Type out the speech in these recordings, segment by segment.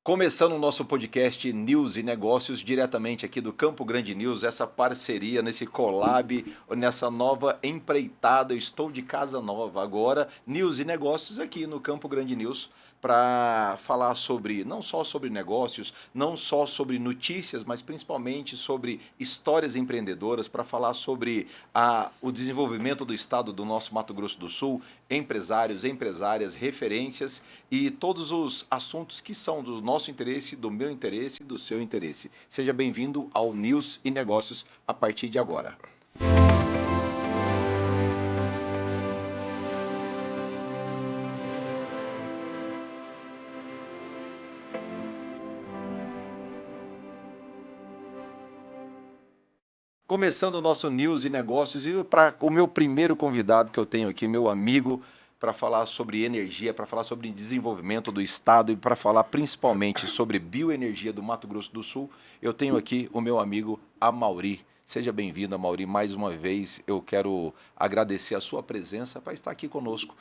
Começando o nosso podcast News e Negócios, diretamente aqui do Campo Grande News, essa parceria, nesse collab, nessa nova empreitada. Eu estou de casa nova agora, News e Negócios aqui no Campo Grande News, para falar sobre, não só sobre negócios, não só sobre notícias, mas principalmente sobre histórias empreendedoras, para falar sobre o desenvolvimento do estado do nosso Mato Grosso do Sul, empresários, empresárias, referências e todos os assuntos que são do nosso interesse, do meu interesse e do seu interesse. Seja bem-vindo ao News e Negócios a partir de agora. Começando o nosso News e Negócios, e para o meu primeiro convidado que eu tenho aqui, meu amigo, para falar sobre energia, para falar sobre desenvolvimento do estado e para falar principalmente sobre bioenergia do Mato Grosso do Sul, eu tenho aqui o meu amigo Amaury. Seja bem-vindo, Amaury. Mais uma vez, eu quero agradecer a sua presença para estar aqui conosco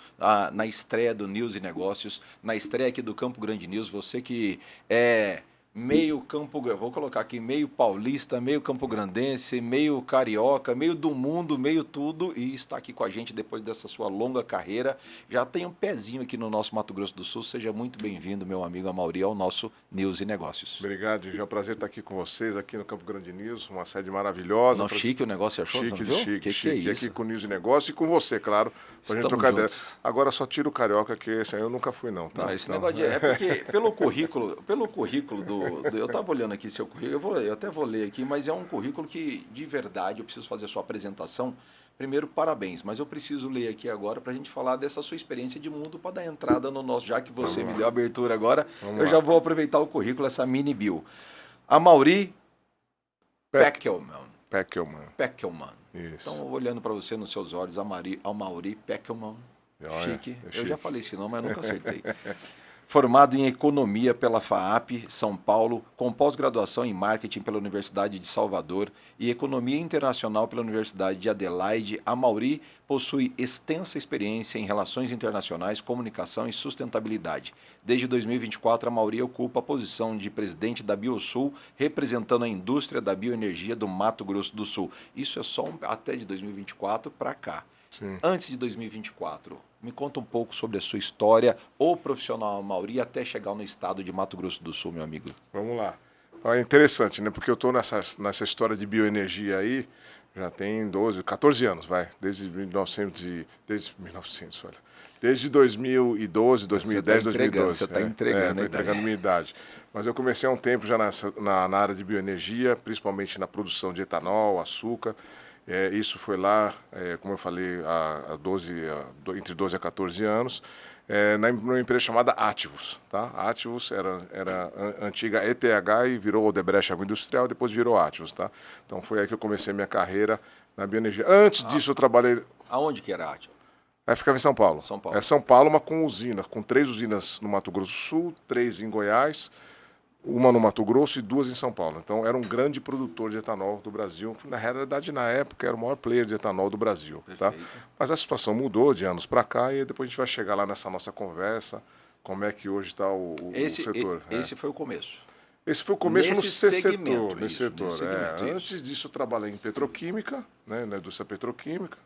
na estreia do News e Negócios, na estreia aqui do Campo Grande News. Você que é meio campo, vou colocar aqui, meio paulista, meio campograndense, meio carioca, meio do mundo, meio tudo, e está aqui com a gente depois dessa sua longa carreira. Já tem um pezinho aqui no nosso Mato Grosso do Sul. Seja muito bem-vindo, meu amigo Amaury, ao nosso News e Negócios. Obrigado, Gigi. É um prazer estar aqui com vocês, aqui no Campo Grande News, uma sede maravilhosa. Não, chique o negócio, achou? Chique, viu? chique, Que chique. é E isso? aqui com o News e Negócio e com você, claro, pra gente trocar ideia. Agora só tira o carioca, que esse aí eu nunca fui, não, tá? Não, esse negócio é porque pelo currículo eu estava olhando aqui seu currículo, eu até vou ler aqui, mas é um currículo que, de verdade, eu preciso fazer a sua apresentação. Primeiro, parabéns, mas eu preciso ler aqui agora para a gente falar dessa sua experiência de mundo para dar entrada no nosso, já que você me deu a abertura agora, eu já vou aproveitar o currículo, essa mini bio. Amaury Peckelman. Peckelman. Isso. Então, olhando para você nos seus olhos, Amaury Peckelman. Chique. Eu já falei esse nome, mas nunca acertei. Formado em Economia pela FAAP, São Paulo, com pós-graduação em Marketing pela Universidade de Salvador e Economia Internacional pela Universidade de Adelaide, Amaury possui extensa experiência em relações internacionais, comunicação e sustentabilidade. Desde 2024, Amaury ocupa a posição de presidente da Biosul, representando a indústria da bioenergia do Mato Grosso do Sul. Isso é só até de 2024 para cá. Sim. Antes de 2024, me conta um pouco sobre a sua história, ou profissional Amaury, até chegar no estado de Mato Grosso do Sul, meu amigo. Vamos lá. É interessante, né? Porque eu estou nessa história de bioenergia aí, já tem 14 anos, vai. Desde 1900, olha. Desde 2012, 2010, 2012. Você está entregando, estou entregando minha idade. Mas eu comecei há um tempo já na área de bioenergia, principalmente na produção de etanol, açúcar. Isso foi lá, como eu falei, entre 12 a 14 anos, numa empresa chamada Ativus. Tá? Ativus era a antiga ETH e virou Odebrecht Agroindustrial, depois virou Ativus. Tá? Então foi aí que eu comecei a minha carreira na bioenergia. Antes disso eu trabalhei... Aonde que era Ativus? Ficava em São Paulo. São Paulo. É São Paulo, mas com 3 usinas no Mato Grosso do Sul, 3 em Goiás, uma no Mato Grosso e 2 em São Paulo. Então, era um grande produtor de etanol do Brasil. Na realidade, na época, era o maior player de etanol do Brasil. Tá? Mas a situação mudou de anos para cá e depois a gente vai chegar lá nessa nossa conversa, como é que hoje está o setor. Esse foi o começo. Esse foi o começo nesse nesse segmento. setor. Antes disso, eu trabalhei em petroquímica, né, na indústria petroquímica.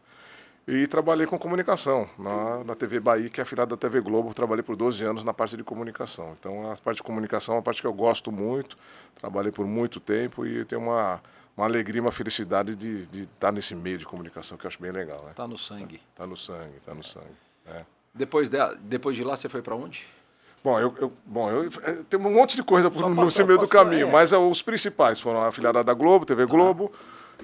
E trabalhei com comunicação na TV Bahia, que é afiliada da TV Globo. Trabalhei por 12 anos na parte de comunicação. Então, a parte de comunicação é uma parte que eu gosto muito. Trabalhei por muito tempo e tenho uma alegria, uma felicidade de estar nesse meio de comunicação, que eu acho bem legal. Né? Tá no sangue. Tá no sangue. Depois de lá, você foi para onde? Bom, tem um monte de coisa no meio do caminho, mas os principais foram a afiliada da Globo, TV Globo.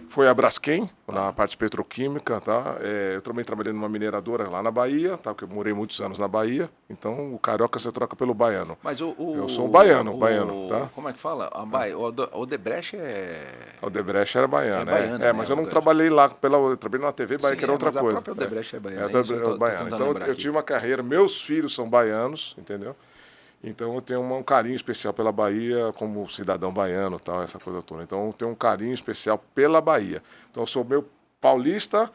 Foi a Braskem, na parte petroquímica, tá? Eu também trabalhei numa mineradora lá na Bahia, tá? Porque eu morei muitos anos na Bahia, então o carioca você troca pelo baiano. Mas eu sou um baiano, tá? Como é que fala? O Odebrecht O Odebrecht era baiano, baiana, mas eu não trabalhei lá, eu trabalhei na TV Bahia, que era outra coisa. A própria Odebrecht é baiana. Então eu tive uma carreira, meus filhos são baianos, entendeu? Então eu tenho um carinho especial pela Bahia, como cidadão baiano, tal, essa coisa toda. Então eu tenho um carinho especial pela Bahia. Então eu sou meio paulista,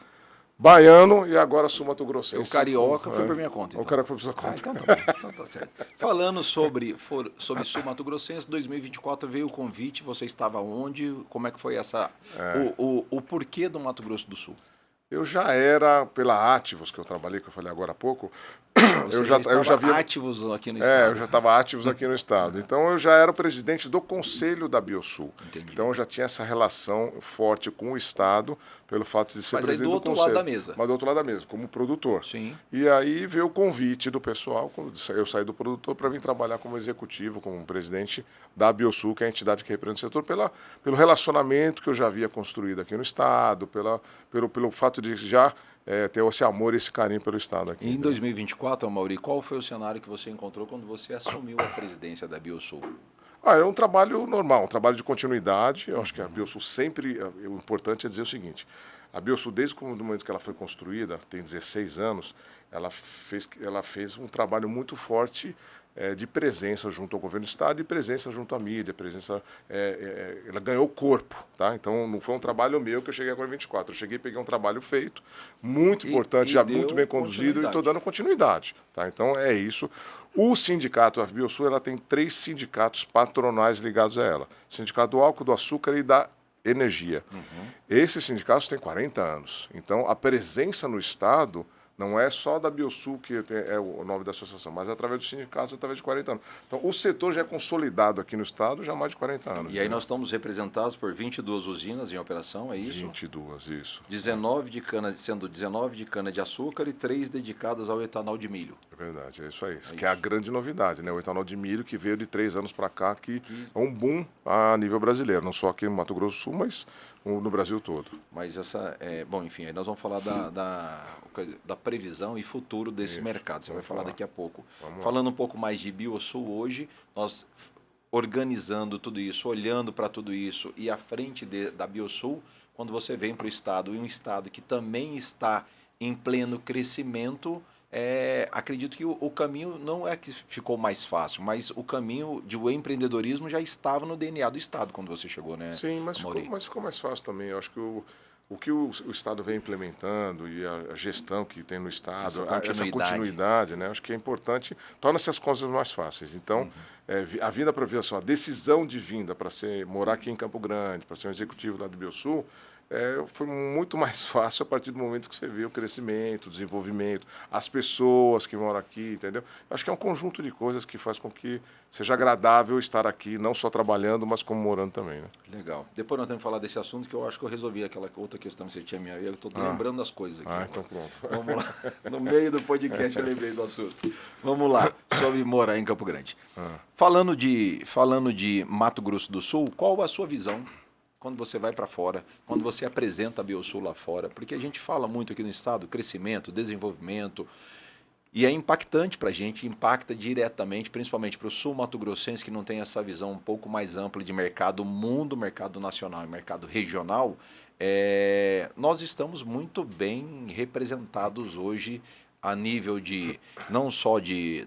Baiano e agora sul-mato-grossense. O carioca foi por minha conta. O Então. cara foi por sua conta. Então tá bom, então tá certo. Falando sobre sul-mato-grossense, 2024 veio o convite, você estava onde? Como é que foi o porquê do Mato Grosso do Sul? Eu já era, pela Ativos, que eu trabalhei, que eu falei agora há pouco, Você eu já via... ativos aqui no estado. eu já estava ativos aqui no estado. Então eu já era o presidente do conselho da Biosul. Entendi. Então eu já tinha essa relação forte com o estado, pelo fato de ser Mas aí presidente do do outro conselho. lado da mesa. Mas do outro lado da mesa, como produtor. Sim. E aí veio o convite do pessoal, quando eu saí do produtor, para vir trabalhar como executivo, como presidente da Biosul, que é a entidade que representa o setor, pelo relacionamento que eu já havia construído aqui no estado, pelo fato de já ter esse amor e esse carinho pelo estado aqui. Em 2024, Amaury, qual foi o cenário que você encontrou quando você assumiu a presidência da Biosul? É um trabalho normal, um trabalho de continuidade. Eu acho que a Biosul sempre... O importante é dizer o seguinte, a Biosul, desde o momento que ela foi construída, tem 16 anos, ela fez um trabalho muito forte de presença junto ao governo do estado e presença junto à mídia, ela ganhou corpo, tá? Então não foi um trabalho meu que eu cheguei agora em 24, eu cheguei e peguei um trabalho feito, muito importante, já muito bem conduzido e estou dando continuidade, tá? Então é isso. O sindicato, a Biosul, ela tem 3 sindicatos patronais ligados a ela, Sindicato do Álcool, do Açúcar e da Energia. Esses sindicatos têm 40 anos, então a presença no estado não é só da Biosul, que é o nome da associação, mas através dos sindicatos, através de 40 anos. Então, o setor já é consolidado aqui no estado já há mais de 40 anos. E aí nós estamos representados por 22 usinas em operação, é isso? 22, isso. 19 de cana, sendo 19 de cana-de-açúcar e 3 dedicadas ao etanol de milho. É verdade, é isso aí. Que é a grande novidade, né? O etanol de milho que veio de 3 anos para cá, que é um boom a nível brasileiro, não só aqui no Mato Grosso do Sul, mas no Brasil todo. Mas bom, enfim, aí nós vamos falar da previsão e futuro desse mercado. Você vai falar daqui a pouco. Falando um pouco mais de Biosul hoje, nós organizando tudo isso, olhando para tudo isso e à frente da Biosul, quando você vem para o estado e um estado que também está em pleno crescimento, acredito que o caminho não é que ficou mais fácil, mas o caminho do empreendedorismo já estava no DNA do estado quando você chegou, né? Sim, mas ficou mais fácil também. Eu acho que o que o estado vem implementando e a gestão que tem no estado, essa continuidade, né? Acho que é importante, torna-se as coisas mais fáceis. Então, a vinda para a aviação, a decisão de vinda para morar aqui em Campo Grande, para ser um executivo lá do Biosul, foi muito mais fácil a partir do momento que você vê o crescimento, o desenvolvimento, as pessoas que moram aqui, entendeu? Acho que é um conjunto de coisas que faz com que seja agradável estar aqui, não só trabalhando, mas como morando também, né? Legal. Depois nós temos que falar desse assunto, que eu acho que eu resolvi aquela outra questão que você tinha me... Eu estou lembrando das coisas aqui. Então pronto. Vamos lá. No meio do podcast eu lembrei do assunto. Vamos lá, sobre morar em Campo Grande. Falando de Mato Grosso do Sul, qual a sua visão quando você vai para fora, quando você apresenta a Biosul lá fora? Porque a gente fala muito aqui no estado, crescimento, desenvolvimento, e é impactante para a gente, impacta diretamente, principalmente para o sul mato-grossense, que não tem essa visão um pouco mais ampla de mercado mundo, mercado nacional e mercado regional. Nós estamos muito bem representados hoje a nível de, não só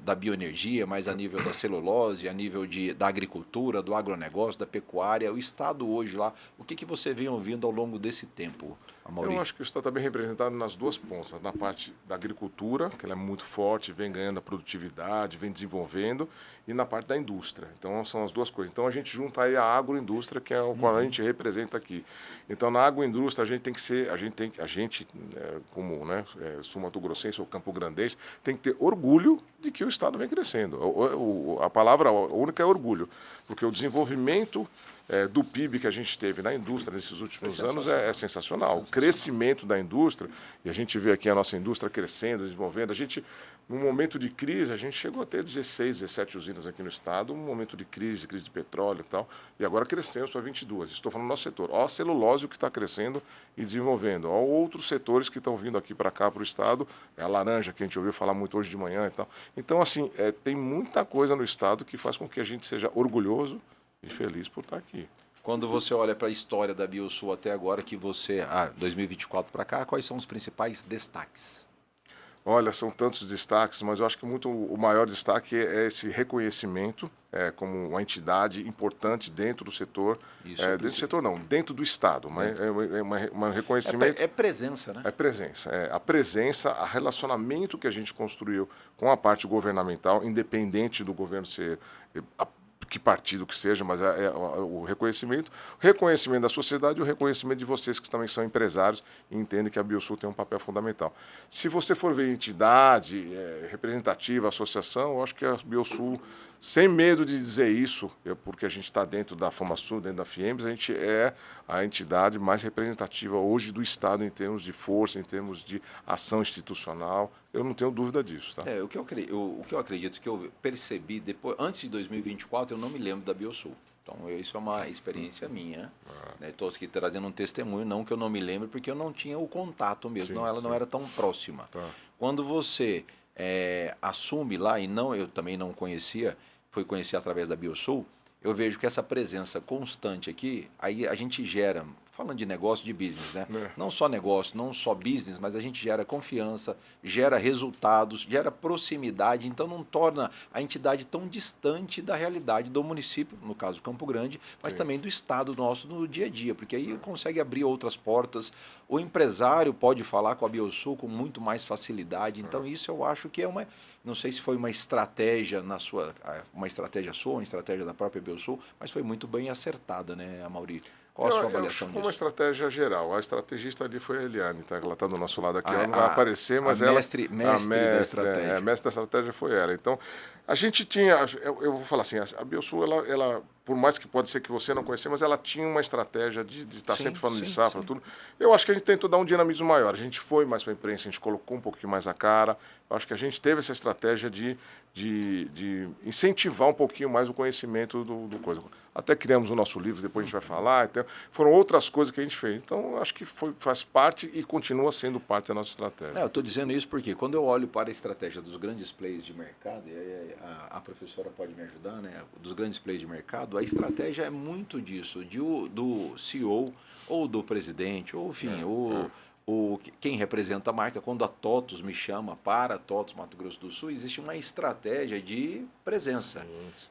da bioenergia, mas a nível da celulose, a nível da agricultura, do agronegócio, da pecuária. O Estado hoje lá, o que você vem ouvindo ao longo desse tempo, Amaury? Eu acho que o Estado está bem representado nas duas pontas. Na parte da agricultura, que ela é muito forte, vem ganhando a produtividade, vem desenvolvendo, e na parte da indústria. Então, são as duas coisas. Então, a gente junta aí a agroindústria, que é o qual a gente representa aqui. Então, na agroindústria, a gente tem que ser, como sul-mato-grossense ou campo-grandense, tem que ter orgulho de que o Estado vem crescendo. A palavra única é orgulho, porque o desenvolvimento do PIB que a gente teve na indústria nesses últimos anos é sensacional. O crescimento da indústria, e a gente vê aqui a nossa indústria crescendo, desenvolvendo. A gente, num momento de crise, a gente chegou a ter 16, 17 usinas aqui no estado, um momento de crise de petróleo e tal, e agora crescemos para 22. Estou falando do nosso setor. Olha a celulose que está crescendo e desenvolvendo. Olha outros setores que estão vindo aqui para cá, para o estado, a laranja, que a gente ouviu falar muito hoje de manhã e tal. Então, assim, tem muita coisa no estado que faz com que a gente seja orgulhoso e feliz por estar aqui. Quando você olha para a história da Biosul até agora, que 2024 para cá, quais são os principais destaques? Olha, são tantos destaques, mas eu acho que o maior destaque é esse reconhecimento como uma entidade importante dentro do setor. Dentro do setor não, dentro do Estado, mas um reconhecimento. É presença, né? É presença. A presença, a relacionamento que a gente construiu com a parte governamental, independente do governo ser que partido que seja, mas o reconhecimento da sociedade e o reconhecimento de vocês que também são empresários e entendem que a Biosul tem um papel fundamental. Se você for ver entidade representativa, associação, eu acho que a Biosul, sem medo de dizer isso, porque a gente está dentro da FamaSul, dentro da FIEMBS, a gente é a entidade mais representativa hoje do Estado em termos de força, em termos de ação institucional. Eu não tenho dúvida disso. Tá? O que eu acredito que eu percebi depois, antes de 2024, eu não me lembro da Biosul. Então, isso é uma experiência minha. Estou aqui trazendo um testemunho, não que eu não me lembre, porque eu não tinha o contato mesmo, não era tão próxima. Tá. Quando você assume lá, e eu também não conhecia, fui conhecer através da Biosul, eu vejo que essa presença constante aqui, aí a gente gera, falando de negócio, de business, né? Não só negócio, não só business, mas a gente gera confiança, gera resultados, gera proximidade, então não torna a entidade tão distante da realidade do município, no caso Campo Grande, mas também do estado nosso no dia a dia, porque aí consegue abrir outras portas, o empresário pode falar com a Biosul com muito mais facilidade, então isso eu acho que não sei se foi uma estratégia uma estratégia sua, uma estratégia da própria Biosul, mas foi muito bem acertada, né, Amaury? Qual a sua avaliação disso? Foi uma estratégia geral. A estrategista ali foi a Eliane, tá? Ela está do nosso lado aqui. Ela não vai aparecer, mas ela... Mestre da estratégia. A mestre da estratégia foi ela. Então, a gente tinha... Eu vou falar assim, a Biosul, ela por mais que pode ser que você não conheça, mas ela tinha uma estratégia de estar sempre falando de safra, tudo. Eu acho que a gente tentou dar um dinamismo maior. A gente foi mais para a imprensa, a gente colocou um pouquinho mais a cara. Eu acho que a gente teve essa estratégia de incentivar um pouquinho mais o conhecimento do coisa. Até criamos o nosso livro, depois a gente vai falar. Então, foram outras coisas que a gente fez. Então, eu acho que faz parte e continua sendo parte da nossa estratégia. Eu estou dizendo isso porque quando eu olho para a estratégia dos grandes players de mercado, e aí a professora pode me ajudar, né? Dos grandes players de mercado, a estratégia é muito disso, do CEO ou do presidente, ou enfim, quem representa a marca. Quando a TOTUS me chama para a TOTUS Mato Grosso do Sul, existe uma estratégia de presença,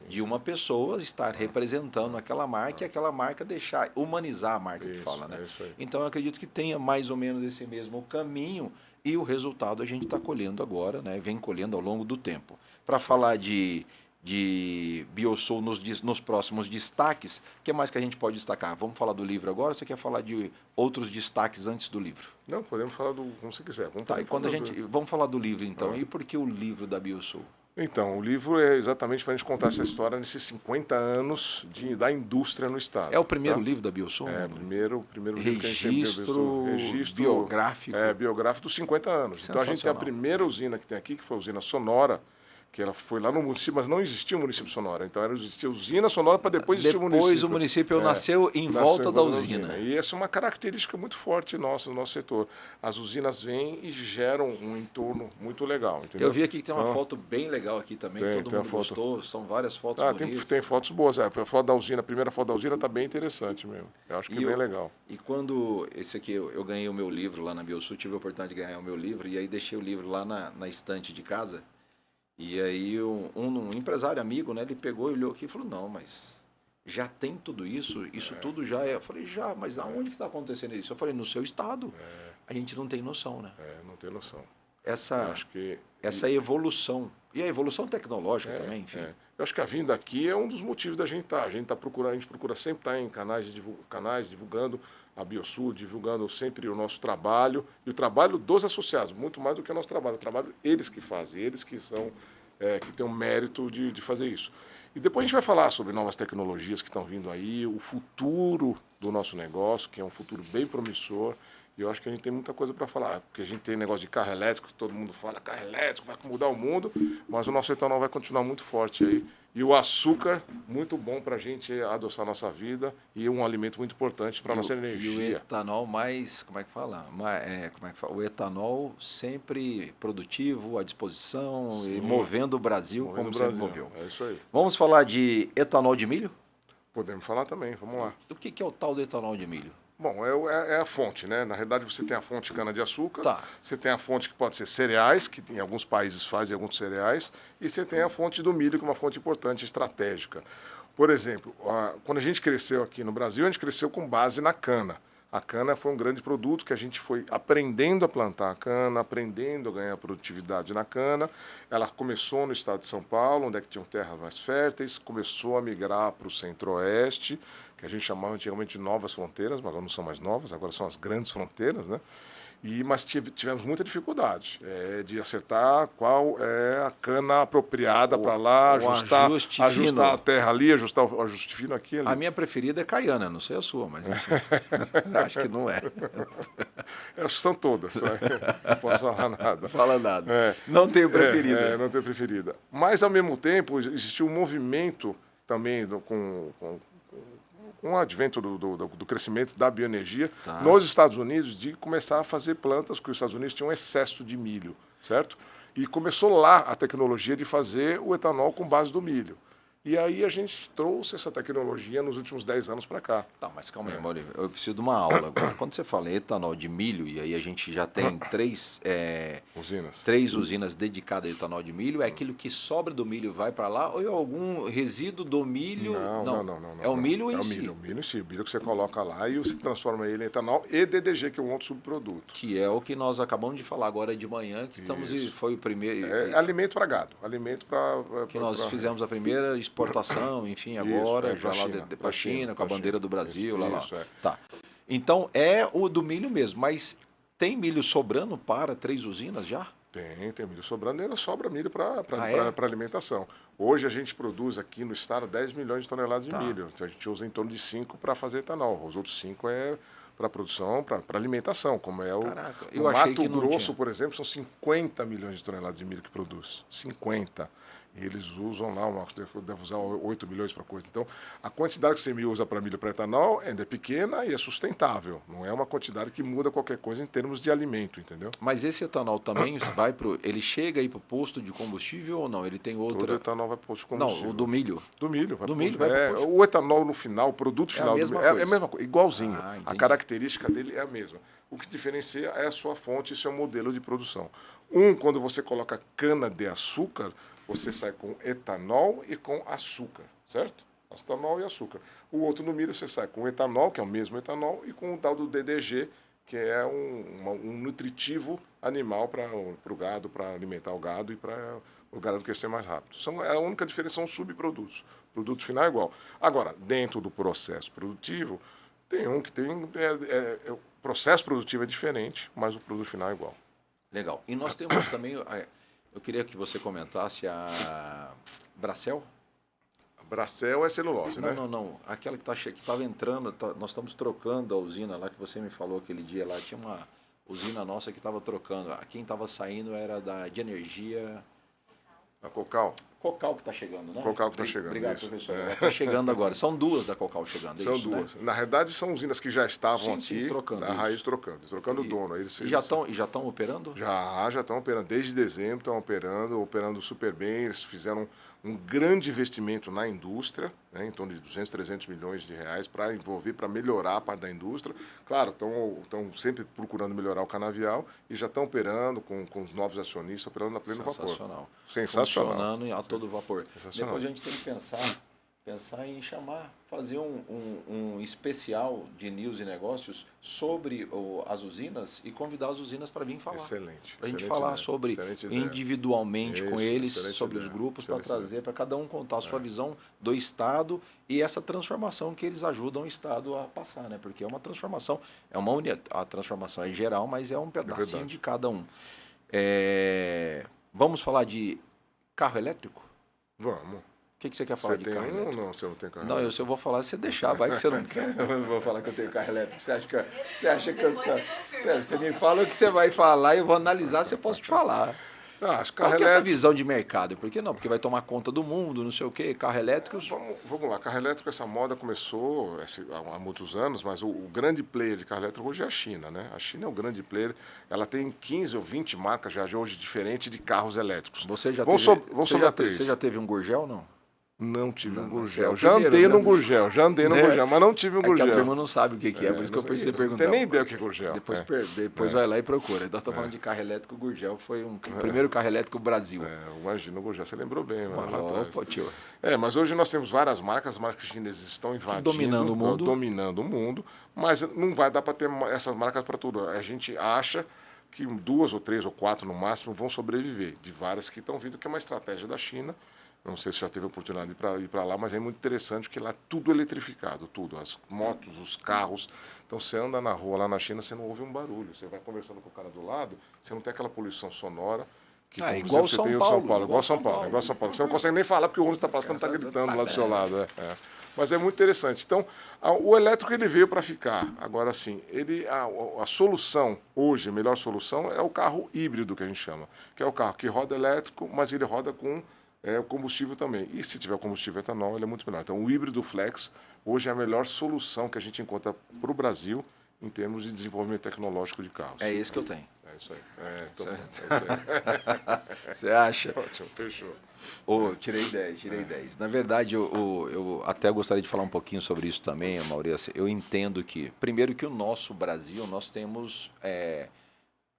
de uma pessoa estar representando aquela marca e aquela marca humanizar a marca que fala, né? Então eu acredito que tenha mais ou menos esse mesmo caminho e o resultado a gente está colhendo agora, né? Vem colhendo ao longo do tempo. Para falar de Biosul nos próximos destaques, o que mais que a gente pode destacar? Vamos falar do livro agora ou você quer falar de outros destaques antes do livro? Não, podemos falar como você quiser. Vamos falar do livro então. E por que o livro da Biosul? Então, o livro é exatamente para a gente contar essa história nesses 50 anos da indústria no Estado. É o primeiro livro da Biosul? É, o primeiro livro que a gente registro biográfico. Biográfico dos 50 anos. Então, a gente tem a primeira usina que tem aqui, que foi a usina Sonora, que ela foi lá no município, mas não existia o município Sonora. Então, existia usina Sonora para depois existir o município. Depois o município nasceu em volta da usina. E essa é uma característica muito forte nossa, no nosso setor. As usinas vêm e geram um entorno muito legal. Entendeu? Eu vi aqui que tem uma foto bem legal aqui também, todo mundo gostou. São várias fotos bonitas. Tem fotos boas. A foto da usina, a primeira foto da usina está bem interessante mesmo. Eu acho que é bem legal. E quando esse aqui, eu ganhei o meu livro lá na Biosul, tive a oportunidade de ganhar o meu livro, e aí deixei o livro lá na estante de casa. E aí um empresário amigo, né, ele pegou e olhou aqui e falou, não, mas já tem tudo isso tudo já é. Eu falei, já, mas aonde que está acontecendo isso? Eu falei, no seu estado. A gente não tem noção, né? Não tem noção. Essa evolução. E a evolução tecnológica também, enfim. Eu acho que a vinda aqui é um dos motivos da gente estar. A gente procura sempre estar em canais divulgando a Biosul, divulgando sempre o nosso trabalho e o trabalho dos associados, muito mais do que o nosso trabalho. O trabalho eles que fazem, eles que são que têm o mérito de fazer isso. E depois a gente vai falar sobre novas tecnologias que estão vindo aí, o futuro do nosso negócio, que é um futuro bem promissor. E eu acho que a gente tem muita coisa para falar, porque a gente tem negócio de carro elétrico, que todo mundo fala, carro elétrico vai mudar o mundo, mas o nosso etanol vai continuar muito forte aí. E o açúcar, muito bom para a gente adoçar a nossa vida e um alimento muito importante para a nossa energia. E o etanol mais, como é que fala? O etanol sempre produtivo, à disposição, e movendo o Brasil como sempre moveu. É isso aí. Vamos falar de etanol de milho? Podemos falar também, vamos lá. O que é o tal do etanol de milho? Bom, é a fonte, né? Na realidade, você tem a fonte cana-de-açúcar, Tá. você tem a fonte que pode ser cereais, que em alguns países fazem alguns cereais, e você tem a fonte do milho, que é uma fonte importante, estratégica. Por exemplo, quando a gente cresceu aqui no Brasil, a gente cresceu com base na cana. A cana foi um grande produto que a gente foi aprendendo a plantar a cana, aprendendo a ganhar produtividade na cana. Ela começou no estado de São Paulo, onde é que tinham terras mais férteis, começou a migrar para o centro-oeste, que a gente chamava antigamente de novas fronteiras, mas agora não são mais novas, agora são as grandes fronteiras, né? Mas tivemos muita dificuldade de acertar qual é a cana apropriada para lá, ajustar a terra ali, ajustar o ajuste fino aqui ali. A minha preferida é caiana, não sei a sua, mas enfim, acho que não é. São todas, não posso falar nada. Fala nada. Não tenho preferida. Não tenho preferida. Mas, ao mesmo tempo, existiu um movimento também com o advento do crescimento da bioenergia nos Estados Unidos, de começar a fazer plantas, porque os Estados Unidos tinham um excesso de milho, certo? E começou lá a tecnologia de fazer o etanol com base do milho. E aí a gente trouxe essa tecnologia nos últimos 10 anos para cá. Tá, mas calma aí, Maurício, eu preciso de uma aula agora. Quando você fala em etanol de milho, e aí a gente já tem três usinas dedicadas a etanol de milho, é aquilo que sobra do milho vai para lá ou é algum resíduo do milho? Não. É o milho em si? É o milho em si. O milho que você coloca lá e você transforma ele em etanol e DDG, que é um outro subproduto. Que é o que nós acabamos de falar agora de manhã, que foi o primeiro... É alimento para gado. Que nós fizemos a primeira exportação, enfim, agora, já lá para a China, com a bandeira do Brasil, lá. Tá. Então, é o do milho mesmo, mas tem milho sobrando para 3 usinas já? Tem milho sobrando e ainda sobra milho para é? alimentação. Hoje a gente produz aqui no estado 10 milhões de toneladas de milho. Então, a gente usa em torno de 5 para fazer etanol. Os outros 5 é para produção, para alimentação, como é o Mato Grosso, por exemplo, são 50 milhões de toneladas de milho que produz. 50. E eles usam lá, deve usar 8 milhões para coisa. Então, a quantidade que você usa para milho para etanol ainda é pequena e é sustentável. Não é uma quantidade que muda qualquer coisa em termos de alimento, entendeu? Mas esse etanol também ele chega aí para o posto de combustível ou não? Ele tem outra... Todo etanol vai para o posto de combustível. Não, o do milho. Do milho. Vai para o posto. O etanol no final, o produto final do milho, é a mesma coisa, igualzinho. A característica dele é a mesma. O que diferencia é a sua fonte e seu modelo de produção. Quando você coloca cana-de-açúcar, você sai com etanol e com açúcar, certo? Etanol e açúcar. O outro no milho você sai com etanol, que é o mesmo etanol, e com o tal do DDG, que é um nutritivo animal para o gado, para alimentar o gado e para o gado crescer mais rápido. A única diferença são os subprodutos. O produto final é igual. Agora, dentro do processo produtivo, tem um que tem... o processo produtivo é diferente, mas o produto final é igual. Legal. E nós temos também... Eu queria que você comentasse a Bracel. Bracel é celulose, né? Não. Aquela que estava entrando, nós estamos trocando a usina lá que você me falou aquele dia lá. Tinha uma usina nossa que estava trocando. Quem estava saindo era de energia... A Cocal? Cocal que está chegando, né? Cocal que está chegando. Obrigado, professor. Está chegando agora. São 2 da Cocal chegando. São 2. Né? Na realidade, são usinas que já estavam aqui, trocando da raiz trocando o dono. E já estão operando? Já estão operando. Desde dezembro estão operando super bem. Eles fizeram um grande investimento na indústria, né, em torno de 200, 300 milhões de reais para envolver, para melhorar a parte da indústria. Claro, estão sempre procurando melhorar o canavial e já estão operando com os novos acionistas, operando a pleno vapor. Sensacional. Funcionando a todo vapor. Depois a gente tem que pensar em fazer um especial de news e negócios sobre as usinas e convidar as usinas para vir falar. Excelente. Para a gente falar sobre individualmente com eles, sobre os grupos, para trazer, para cada um contar a sua visão do Estado e essa transformação que eles ajudam o Estado a passar, né? Porque é uma transformação, a transformação é geral, mas é um pedacinho de cada um. Vamos falar de carro elétrico? Vamos. O que você quer falar de carro elétrico? Não, você não tem carro elétrico. Não, eu vou falar se você deixar, vai que você não quer. Eu não vou falar que eu tenho carro elétrico. Você acha que eu sou... Você me fala o que você vai falar e eu vou analisar se eu posso te falar. Qual que é essa visão de mercado? Por que não? Porque vai tomar conta do mundo, não sei o quê, carro elétrico... Vamos lá, carro elétrico, essa moda começou há muitos anos, mas o grande player de carro elétrico hoje é a China, né? A China é o grande player, ela tem 15 ou 20 marcas já hoje diferentes de carros elétricos. Você já teve um Gurgel, não? Não tive um Não, Gurgel. é o já primeiro, andei né? no Gurgel, mas não tive um É que a Gurgel. turma não sabe o que é, por isso que eu preciso Não perguntar. tem nem ideia o que é Gurgel. Depois, depois É. vai lá e procura. Nós estamos falando de carro elétrico, o Gurgel foi o primeiro carro elétrico do Brasil. Imagina o Gurgel, você lembrou bem, mano, lá atrás. Opa, tio. Mas hoje nós temos várias marcas, as marcas chinesas estão invadindo, dominando o mundo, mas não vai dar para ter essas marcas para tudo. A gente acha que 2 ou 3 ou 4 no máximo vão sobreviver, de várias que estão vindo, que é uma estratégia da China. Não sei se já teve a oportunidade de ir para lá, mas é muito interessante que lá tudo eletrificado, tudo. As motos, os carros. Então você anda na rua lá na China, você não ouve um barulho. Você vai conversando com o cara do lado, você não tem aquela poluição sonora. Que, igual você São tem Paulo, São Paulo, igual São Paulo. Você não consegue nem falar porque o ônibus está passando, está gritando lá do seu lado. Mas é muito interessante. Então, o elétrico ele veio para ficar. Agora sim, a solução hoje, a melhor solução é o carro híbrido que a gente chama, que é o carro que roda elétrico, mas ele roda com combustível também. E se tiver combustível etanol, ele é muito melhor. Então, o híbrido flex hoje é a melhor solução que a gente encontra para o Brasil em termos de desenvolvimento tecnológico de carros. É esse que eu tenho. É isso aí. Então, Você acha? Ótimo, fechou. Tirei 10. Na verdade, eu até gostaria de falar um pouquinho sobre isso também, Maurício. Eu entendo que, primeiro que o nosso Brasil, nós temos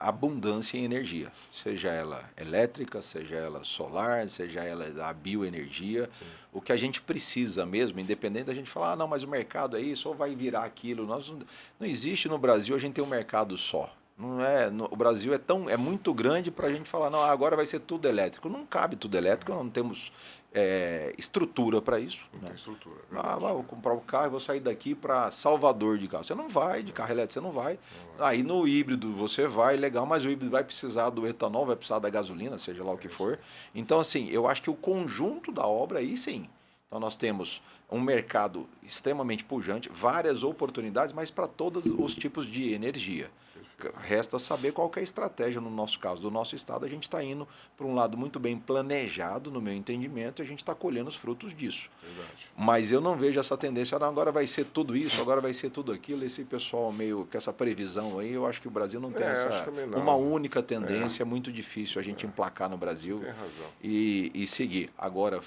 abundância em energia, seja ela elétrica, seja ela solar, seja ela a bioenergia. Sim. O que a gente precisa mesmo, independente da gente falar, não, mas o mercado é isso, ou vai virar aquilo. Não existe no Brasil, a gente tem um mercado só. Não é, o Brasil é muito grande para a gente falar, não, agora vai ser tudo elétrico. Não cabe tudo elétrico, não temos estrutura para isso. Não tem estrutura. Vou comprar um carro e vou sair daqui para Salvador de carro. Você não vai, de carro elétrico você não vai. Aí no híbrido você vai, legal, mas o híbrido vai precisar do etanol, vai precisar da gasolina, seja lá o que for. Então, assim, eu acho que o conjunto da obra aí sim. Então nós temos um mercado extremamente pujante, várias oportunidades, mas para todos os tipos de energia. Resta saber qual que é a estratégia, no nosso caso, do nosso estado. A gente está indo para um lado muito bem planejado, no meu entendimento, e a gente está colhendo os frutos disso. Verdade. Mas eu não vejo essa tendência, agora vai ser tudo isso, agora vai ser tudo aquilo. Esse pessoal meio com essa previsão aí, eu acho que o Brasil não tem uma única tendência, é muito difícil a gente emplacar no Brasil. Tem razão. E seguir. Agora,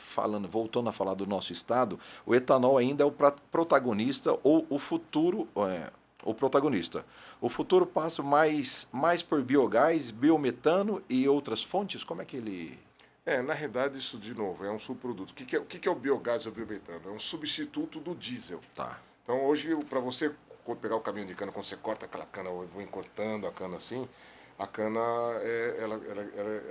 voltando a falar do nosso estado, o etanol ainda é o protagonista ou o futuro... o protagonista. O futuro passa mais por biogás, biometano e outras fontes? Como é que ele... Na realidade, isso, de novo, é um subproduto. O que é o biogás ou biometano? É um substituto do diesel. Tá. Então, hoje, para você pegar o caminho de cana, quando você corta aquela cana, eu vou cortando a cana assim, a cana ela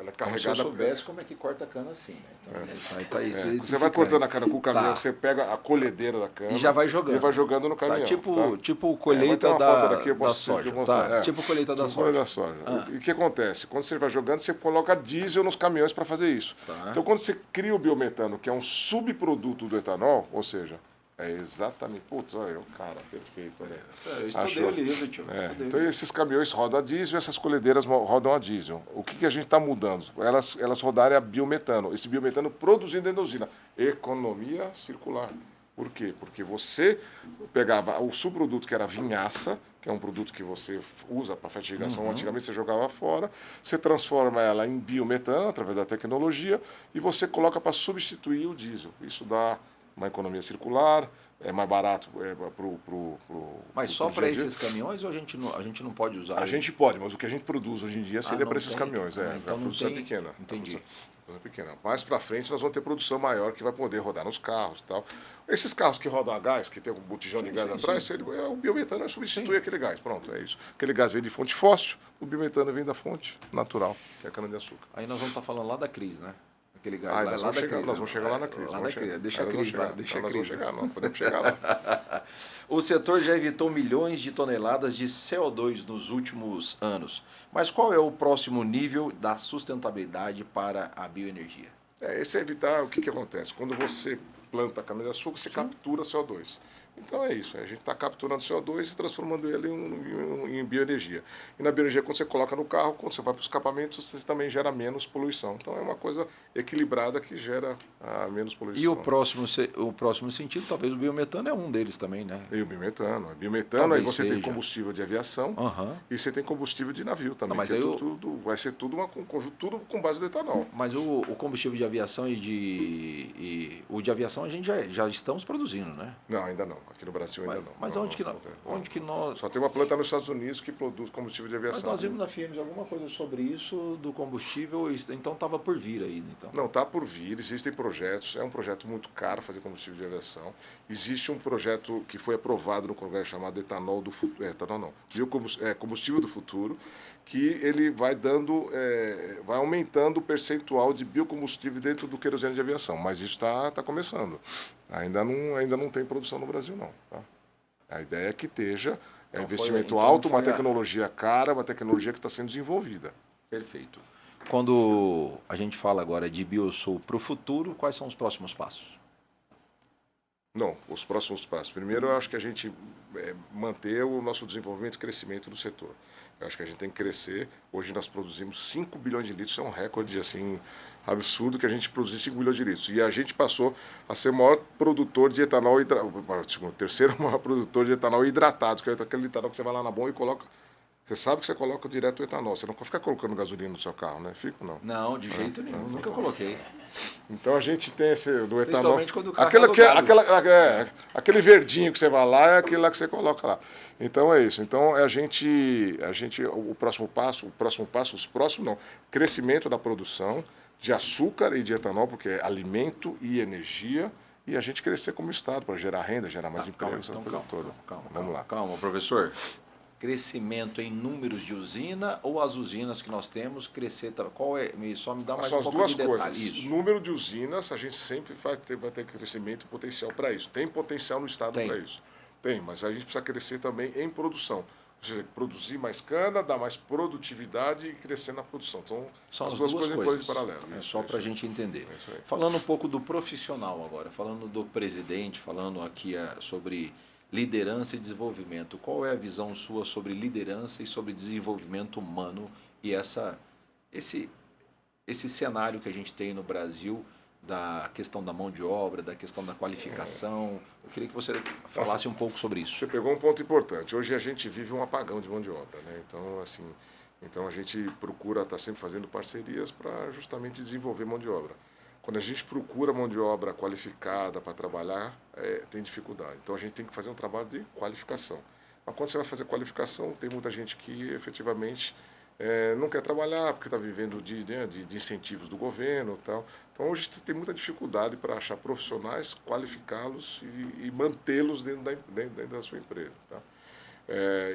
é carregada... Se eu soubesse como é que corta a cana assim, né? Então, você vai cortando a cana com o caminhão, você pega a colhedeira da cana... E já vai jogando. E vai jogando no caminhão. Tipo colheita da soja. Tipo colheita da soja. E o que acontece? Quando você vai jogando, você coloca diesel nos caminhões para fazer isso. Tá. Então, quando você cria o biometano, que é um subproduto do etanol, ou seja... exatamente. Putz, olha, o cara, perfeito. Olha. Eu estudei o livro, tio. Então, esses caminhões rodam a diesel e essas colhedeiras rodam a diesel. O que a gente está mudando? Elas rodarem a biometano. Esse biometano produzindo dentro da usina. Economia circular. Por quê? Porque você pegava o subproduto que era a vinhaça, que é um produto que você usa para fertilização, antigamente você jogava fora, você transforma ela em biometano através da tecnologia e você coloca para substituir o diesel. Isso dá uma economia circular, é mais barato Mas só para esses caminhões ou a gente não pode usar? A gente pode, mas o que a gente produz hoje em dia seria para esses caminhões. Então a produção é pequena. Entendi. A produção é pequena. Mais para frente nós vamos ter produção maior que vai poder rodar nos carros e tal. Esses carros que rodam a gás, que tem um botijão de gás atrás, o biometano substitui aquele gás. Pronto, é isso. Aquele gás vem de fonte fóssil, o biometano vem da fonte natural, que é a cana-de-açúcar. Aí nós vamos estar falando lá da crise, né? Aquele gás nós vamos chegar lá na crise. Deixa a crise lá. Não podemos chegar lá. O setor já evitou milhões de toneladas de CO2 nos últimos anos. Mas qual é o próximo nível da sustentabilidade para a bioenergia? Esse é evitar o que acontece. Quando você planta cana-de-açúcar, você captura CO2. Então é isso, a gente está capturando CO2 e transformando ele em bioenergia. E na bioenergia, quando você coloca no carro, quando você vai para o escapamento, você também gera menos poluição. Então é uma coisa equilibrada que gera menos poluição. E o próximo sentido, talvez o biometano é um deles também, né? E o biometano. Talvez Aí você seja. tem combustível de aviação e você tem combustível de navio também. Não, mas vai ser tudo tudo com base do etanol. Mas o combustível de aviação o de aviação a gente já estamos produzindo, né? Não, ainda não. Aqui no Brasil ainda não. Mas não, onde que nós... Só tem uma planta nos Estados Unidos que produz combustível de aviação. Mas nós vimos na FIEMS alguma coisa sobre isso, do combustível, então estava por vir aí, então. Não, está por vir, existem projetos, é um projeto muito caro fazer combustível de aviação. Existe um projeto que foi aprovado no Congresso chamado Etanol do Futuro, combustível do futuro, que ele vai vai aumentando o percentual de biocombustível dentro do querosene de aviação, mas isso está começando. Ainda não tem produção no Brasil, não. Tá? A ideia é que esteja investimento alto, uma tecnologia cara, uma tecnologia que está sendo desenvolvida. Perfeito. Quando a gente fala agora de Biosul para o futuro, quais são os próximos passos? Não, os próximos passos. Primeiro, eu acho que a gente manter o nosso desenvolvimento e crescimento do setor. Eu acho que a gente tem que crescer. Hoje nós produzimos 5 bilhões de litros, isso é um recorde assim, absurdo que a gente produzir 5 bilhões de litros. E a gente passou a ser o maior produtor de etanol, o terceiro maior produtor de etanol hidratado, que é aquele etanol que você vai lá na bomba e coloca. Você sabe que você coloca direto o etanol, você não fica colocando gasolina no seu carro, né? Fica não? Não, de jeito nenhum, nunca coloquei. Então a gente tem esse do etanol. Principalmente quando o carro aquele verdinho que você vai lá é aquele lá que você coloca lá. Então é isso. Então o próximo passo, crescimento da produção de açúcar e de etanol, porque é alimento e energia, e a gente crescer como Estado para gerar renda, gerar mais emprego, essa coisa toda. Vamos lá. Calma, professor. Crescimento em números de usina ou as usinas que nós temos crescer? Qual é? Só me dá mais um pouco de detalhe. Isso. Número de usinas, a gente sempre vai ter crescimento e potencial para isso. Tem potencial no Estado para isso. Tem, mas a gente precisa crescer também em produção. Ou seja, produzir mais cana, dar mais produtividade e crescer na produção. Então, são as duas coisas em paralelo. Só para a gente entender. Falando um pouco do profissional agora, falando do presidente, falando aqui sobre liderança e desenvolvimento. Qual é a visão sua sobre liderança e sobre desenvolvimento humano e esse cenário que a gente tem no Brasil da questão da mão de obra, da questão da qualificação? Eu queria que você falasse um pouco sobre isso. Você pegou um ponto importante. Hoje a gente vive um apagão de mão de obra, né? Então a gente procura estar sempre fazendo parcerias para justamente desenvolver mão de obra. Quando a gente procura mão de obra qualificada para trabalhar, tem dificuldade. Então a gente tem que fazer um trabalho de qualificação. Mas quando você vai fazer qualificação, tem muita gente que efetivamente não quer trabalhar porque está vivendo de incentivos do governo e tal. Então hoje você tem muita dificuldade para achar profissionais, qualificá-los e mantê-los dentro da sua empresa. Tá?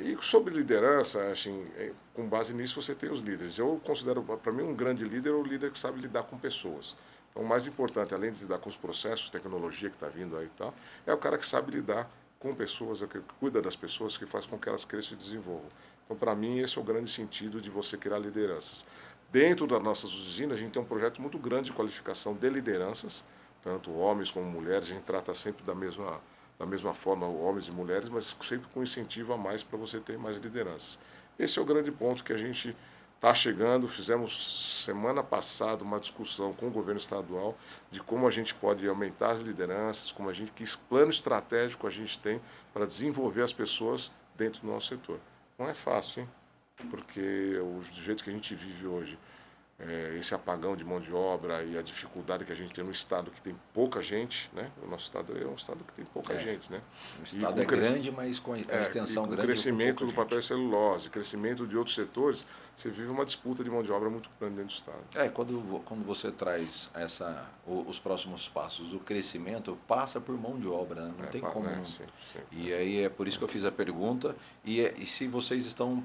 E sobre liderança, assim, com base nisso você tem os líderes. Eu considero, para mim, um grande líder é o líder que sabe lidar com pessoas. Então, o mais importante, além de lidar com os processos, tecnologia que está vindo aí e tal, é o cara que sabe lidar com pessoas, que cuida das pessoas, que faz com que elas cresçam e desenvolvam. Então, para mim, esse é o grande sentido de você criar lideranças. Dentro das nossas usinas, a gente tem um projeto muito grande de qualificação de lideranças, tanto homens como mulheres. A gente trata sempre da mesma forma, homens e mulheres, mas sempre com incentivo a mais para você ter mais lideranças. Esse é o grande ponto que a gente está chegando. Fizemos semana passada uma discussão com o governo estadual de como a gente pode aumentar as lideranças, que plano estratégico a gente tem para desenvolver as pessoas dentro do nosso setor. Não é fácil, hein? Porque do jeito que a gente vive hoje, esse apagão de mão de obra e a dificuldade que a gente tem no estado que tem pouca gente, né? O nosso estado é um estado que tem pouca gente, né? O estado é grande, mas com extensão grande. O crescimento do papel e celulose, crescimento de outros setores, você vive uma disputa de mão de obra muito grande dentro do estado. Quando você traz os próximos passos, o crescimento passa por mão de obra, né? Não tem como. Sim. E aí é por isso que eu fiz a pergunta. E se vocês estão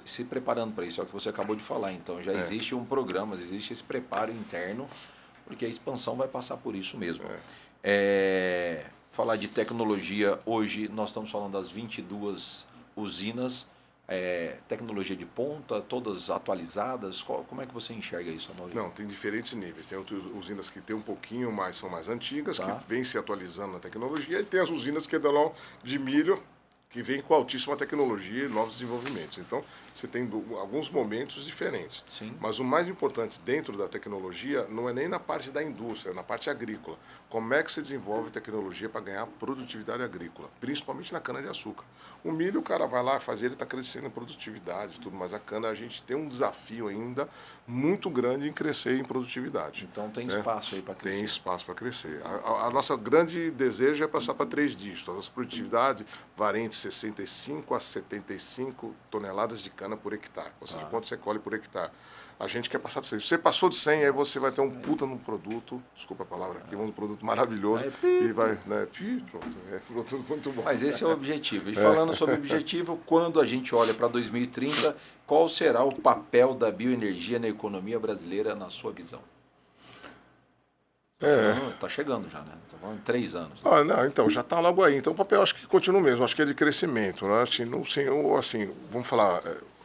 se preparando para isso, é o que você acabou de falar. Então já existe um programa, existe esse preparo interno, porque a expansão vai passar por isso mesmo. Falar de tecnologia, hoje nós estamos falando das 22 usinas. tecnologia de ponta, todas atualizadas? Como é que você enxerga isso, Amaury? Não, tem diferentes níveis. Tem usinas que tem um pouquinho mais, são mais antigas, Tá. que vêm se atualizando na tecnologia, e tem as usinas que dão de milho, que vêm com altíssima tecnologia e novos desenvolvimentos. Então, você tem alguns momentos diferentes. Sim. Mas o mais importante dentro da tecnologia não é nem na parte da indústria, é na parte agrícola. Como é que se desenvolve tecnologia para ganhar produtividade agrícola, principalmente na cana-de-açúcar. O milho, o cara vai lá, ele está crescendo em produtividade e tudo, mas a cana a gente tem um desafio ainda muito grande em crescer em produtividade. Então tem espaço aí para crescer. Tem espaço para crescer. A nossa grande desejo é passar para 3 dígitos. A nossa produtividade varia entre 65 a 75 toneladas de cana por hectare. Ou seja, quanto você colhe por hectare. A gente quer passar de 100. Se você passou de 100, aí você vai ter um puta num produto, desculpa a palavra aqui, um produto maravilhoso. E vai, né? Pronto, produto muito bom. Mas esse é o objetivo. E falando sobre o objetivo, quando a gente olha para 2030, qual será o papel da bioenergia na economia brasileira, na sua visão? Tá chegando já, né? Tá falando em 3 anos. Né? Não, então, já está logo aí. Então o papel acho que continua mesmo, acho que é de crescimento. Né? Assim, vamos falar,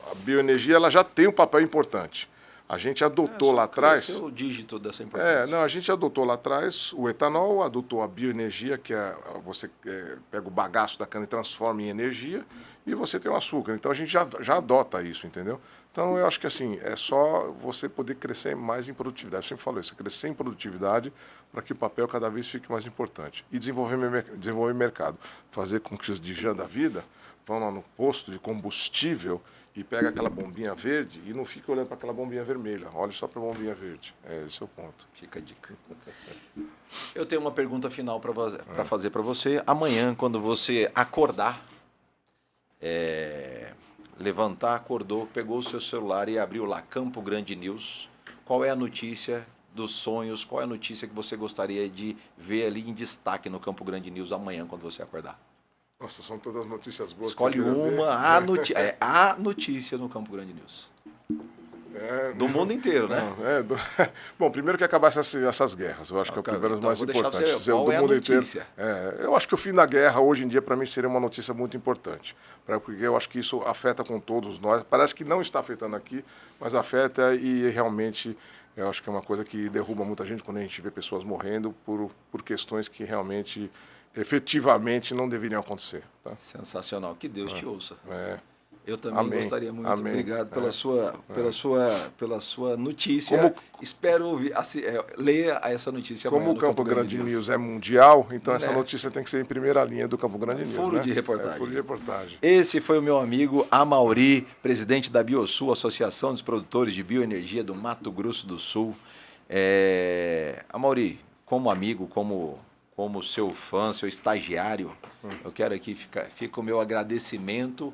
a bioenergia ela já tem um papel importante. A gente adotou lá atrás. Esse é o dígito dessa importância. A gente adotou lá atrás o etanol, adotou a bioenergia, que você pega o bagaço da cana e transforma em energia, e você tem o açúcar. Então a gente já adota isso, entendeu? Então eu acho que assim, é só você poder crescer mais em produtividade. Eu sempre falo isso, crescer em produtividade para que o papel cada vez fique mais importante. E desenvolver mercado. Fazer com que os Dijan da vida vão lá no posto de combustível e pega aquela bombinha verde e não fica olhando para aquela bombinha vermelha. Olha só para a bombinha verde. Esse é o ponto. Fica a dica. Eu tenho uma pergunta final para fazer para você. Amanhã, quando você acordar, levantar, acordou, pegou o seu celular e abriu lá Campo Grande News, qual é a notícia dos sonhos, qual é a notícia que você gostaria de ver ali em destaque no Campo Grande News amanhã, quando você acordar? Nossa, são todas notícias boas. Escolhe uma, a notícia no Campo Grande News. Do mundo inteiro, né? Bom, primeiro que acabar essas guerras, eu acho que é o primeiro mais importante. Qual é a notícia? Eu acho que o fim da guerra, hoje em dia, para mim, seria uma notícia muito importante. Porque eu acho que isso afeta com todos nós. Parece que não está afetando aqui, mas afeta e realmente eu acho que é uma coisa que derruba muita gente quando a gente vê pessoas morrendo por questões que realmente, efetivamente, não deveriam acontecer. Tá? Sensacional. Que Deus te ouça. Eu também Amém. Gostaria muito. Amém. Obrigado pela sua notícia. Espero ler essa notícia amanhã. Como o Campo Grande News é mundial, então essa notícia tem que ser em primeira linha do Campo Grande News. Furo de reportagem. Furo de reportagem. Esse foi o meu amigo Amaury, presidente da Biosul, Associação dos Produtores de Bioenergia do Mato Grosso do Sul. Amaury, como amigo, como seu fã, seu estagiário, eu quero aqui fica o meu agradecimento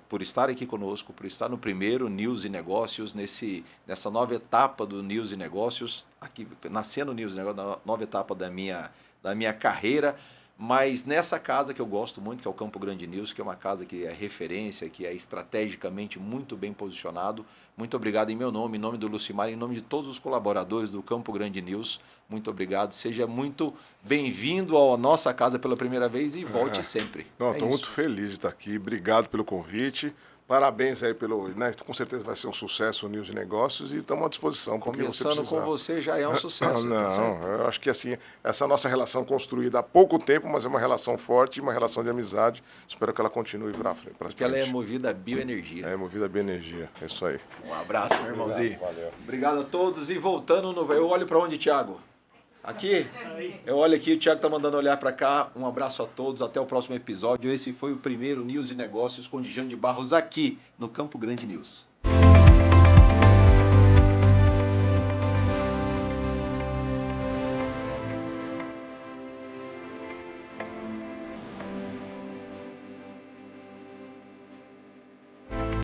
por estar aqui conosco, por estar no primeiro News e Negócios, nessa nova etapa do News e Negócios, aqui nascendo News e Negócios, na nova etapa da minha carreira, mas nessa casa que eu gosto muito, que é o Campo Grande News, que é uma casa que é referência, que é estrategicamente muito bem posicionado. Muito obrigado em meu nome, em nome do Lucimar, em nome de todos os colaboradores do Campo Grande News. Muito obrigado. Seja muito bem-vindo à nossa casa pela primeira vez e volte sempre. Estou muito feliz de estar aqui. Obrigado pelo convite. Parabéns aí com certeza vai ser um sucesso o News e Negócios e estamos à disposição. Começando com você já é um sucesso. Eu acho que assim, essa nossa relação construída há pouco tempo, mas é uma relação forte, uma relação de amizade. Espero que ela continue para frente. Porque ela é movida a bioenergia. É movida a bioenergia, é isso aí. Um abraço, meu irmãozinho. Valeu. Obrigado a todos e voltando, eu olho para onde, Thiago? Aqui? Eu olho aqui, o Thiago está mandando olhar para cá. Um abraço a todos, até o próximo episódio. Esse foi o primeiro News e Negócios com Dijan de Barros aqui no Campo Grande News.